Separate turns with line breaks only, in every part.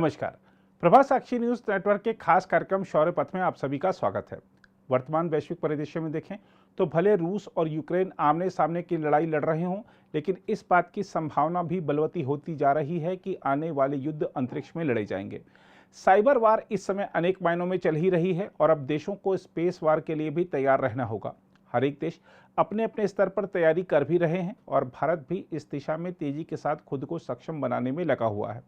नमस्कार। प्रभा साक्षी news network के खास कार्यक्रम शौर्य पथ में आप सभी का स्वागत है। वर्तमान वैश्विक परिदृश्य में देखें तो भले रूस और यूक्रेन आमने सामने की लड़ाई लड़ रहे हों, लेकिन इस बात की संभावना भी बलवती होती जा रही है कि आने वाले युद्ध अंतरिक्ष में लड़े जाएंगे। साइबर वार इस समय अनेक मायनों में चल ही रही है और अब देशों को स्पेस वार के लिए भी तैयार रहना होगा। हर एक देश अपने अपने स्तर पर तैयारी कर भी रहे हैं और भारत भी इस दिशा में तेजी के साथ खुद को सक्षम बनाने में लगा हुआ है।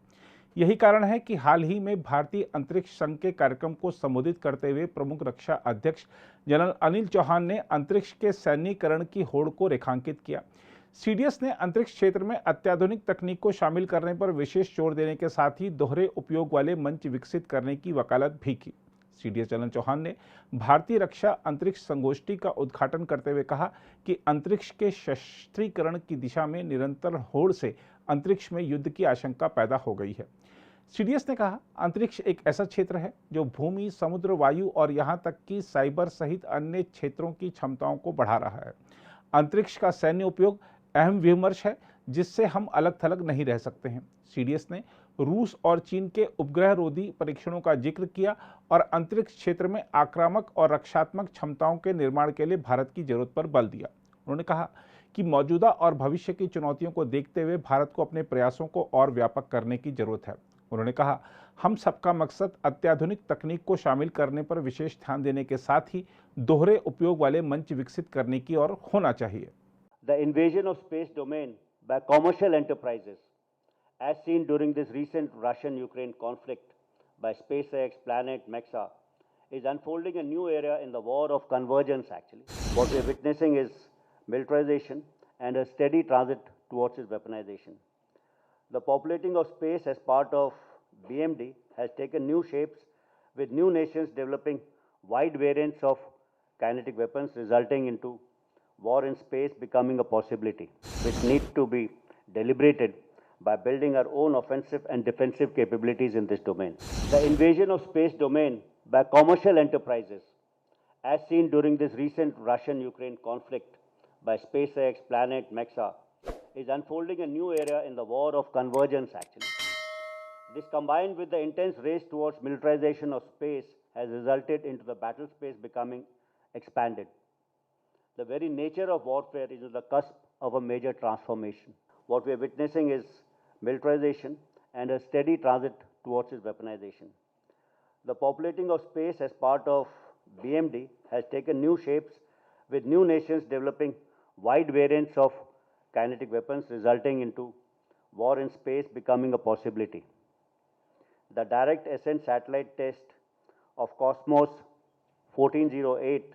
यही कारण है कि हाल ही में भारतीय अंतरिक्ष संघ के कार्यक्रम को संबोधित करते हुए प्रमुख रक्षा अध्यक्ष जनरल अनिल चौहान ने अंतरिक्ष के सैन्यीकरण की होड़ को रेखांकित किया। सीडीएस ने अंतरिक्ष क्षेत्र में अत्याधुनिक तकनीक को शामिल करने पर विशेष जोर देने के साथ ही दोहरे उपयोग वाले मंच विकसित करने की वकालत भी की। सीडीएस जनरल चौहान ने भारतीय रक्षा अंतरिक्ष संगोष्ठी का उद्घाटन करते हुए कहा कि अंतरिक्ष के शस्त्रीकरण की दिशा में निरंतर होड़ से अंतरिक्ष में युद्ध की आशंका पैदा हो गई है। सीडीएस ने कहा, अंतरिक्ष एक ऐसा क्षेत्र है जो भूमि, समुद्र, वायु और यहां तक कि साइबर सहित अन्य क्षेत्रों की क्षमताओं को बढ़ा रहा है। अंतरिक्ष का सैन्य उपयोग अहम विमर्श है जिससे हम अलग थलग नहीं रह सकते हैं। सीडीएस ने रूस और चीन के उपग्रह रोधी परीक्षणों का जिक्र किया और अंतरिक्ष क्षेत्र में आक्रामक और रक्षात्मक क्षमताओं के निर्माण के लिए भारत की जरूरत पर बल दिया। उन्होंने कहा कि मौजूदा और भविष्य की चुनौतियों को देखते हुए भारत को अपने प्रयासों को और व्यापक करने की जरूरत है। उन्होंने कहा, हम सबका मकसद अत्याधुनिक तकनीक को शामिल करने पर विशेष ध्यान देने के साथ ही दोहरे उपयोग वाले मंच विकसित करने की ओर होना चाहिए।
The invasion of space domain by commercial enterprises, as seen during this recent Russian-Ukraine conflict by SpaceX, Planet, Mexa, is unfolding a new era in the war of convergence actually. What we are witnessing is militarization and a steady transit towards its weaponization. The populating of space as part of BMD has taken new shapes, with new nations developing wide variants of kinetic weapons, resulting into war in space becoming a possibility, which needs to be deliberated by building our own offensive and defensive capabilities in this domain. The invasion of space domain by commercial enterprises, as seen during this recent Russian-Ukraine conflict by SpaceX, Planet, Mexa, is unfolding a new era in the war of convergence actually. This, combined with the intense race towards militarization of space, has resulted into the battle space becoming expanded. The very nature of warfare is on the cusp of a major transformation. What we are witnessing is militarization and a steady transit towards its weaponization. The populating of space as part of BMD has taken new shapes, with new nations developing wide variants of kinetic weapons, resulting into war in space becoming a possibility. The direct ascent satellite test of Cosmos 1408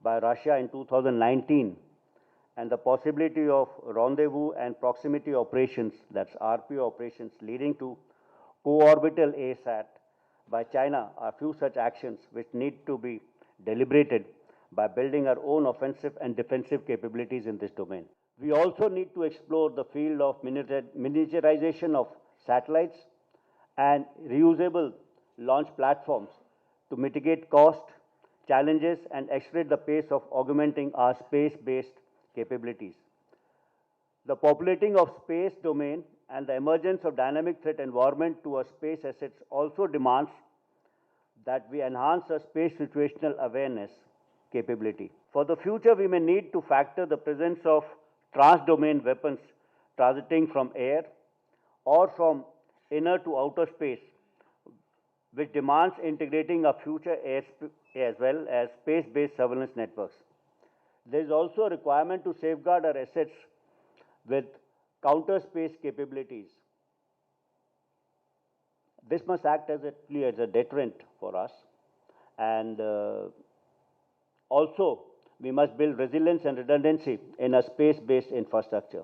by Russia in 2019 and the possibility of rendezvous and proximity operations, that's RPO operations, leading to co-orbital ASAT by China are few such actions which need to be deliberated by building our own offensive and defensive capabilities in this domain. We also need to explore the field of miniaturization of satellites and reusable launch platforms to mitigate cost, challenges, and accelerate the pace of augmenting our space-based capabilities. The populating of space domain and the emergence of dynamic threat environment to our space assets also demands that we enhance our space situational awareness capability. For the future, we may need to factor the presence of trans-domain weapons transiting from air or from inner to outer space, which demands integrating a future air as well as space-based surveillance networks. There is also a requirement to safeguard our assets with counter-space capabilities. This must act as a deterrent for us, and also we must build resilience and redundancy in a space-based infrastructure.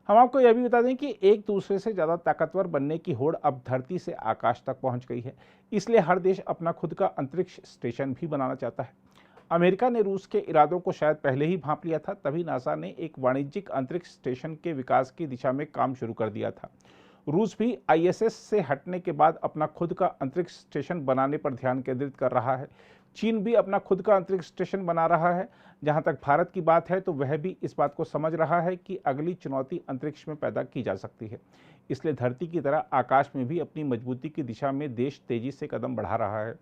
हम आपको यह भी बता दें कि एक दूसरे से ज़्यादा ताकतवर बनने की होड़ अब धरती से आकाश तक पहुंच गई है। इसलिए हर देश अपना खुद का अंतरिक्ष स्टेशन भी बनाना चाहता है। अमेरिका ने रूस के इरादों को शायद पहले ही भांप लिया था, तभी नासा ने एक वाणिज्यिक अंतरिक्ष स्टेशन के विकास की दिशा में काम शुरू कर दिया था। रूस भी आईएसएस से हटने के बाद अपना खुद का अंतरिक्ष स्टेशन बनाने पर ध्यान केंद्रित कर रहा है। चीन भी अपना खुद का अंतरिक्ष स्टेशन बना रहा है। जहां तक भारत की बात है तो वह भी इस बात को समझ रहा है कि अगली चुनौती अंतरिक्ष में पैदा की जा सकती है। इसलिए धरती की तरह आकाश में भी अपनी मजबूती की दिशा में देश तेजी से कदम बढ़ा रहा है।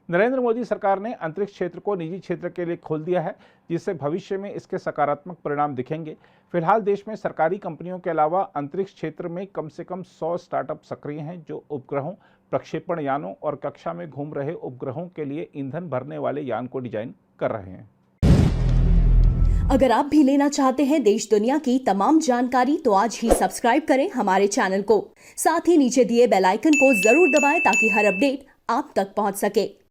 नरेंद्र मोदी सरकार ने अंतरिक्ष क्षेत्र को निजी क्षेत्र के लिए खोल दिया है, जिससे भविष्य में इसके सकारात्मक परिणाम दिखेंगे। फिलहाल देश में सरकारी कंपनियों के अलावा अंतरिक्ष क्षेत्र में कम से कम 100 स्टार्टअप सक्रिय हैं, जो उपग्रहों, प्रक्षेपण यानों और कक्षा में घूम रहे उपग्रहों के लिए ईंधन भरने वाले यान को डिजाइन कर रहे हैं।
अगर आप भी लेना चाहते हैं देश दुनिया की तमाम जानकारी तो आज ही सब्सक्राइब करें हमारे चैनल को। साथ ही नीचे दिए बेल आइकन को जरूर दबाएं ताकि हर अपडेट आप तक पहुंच सके।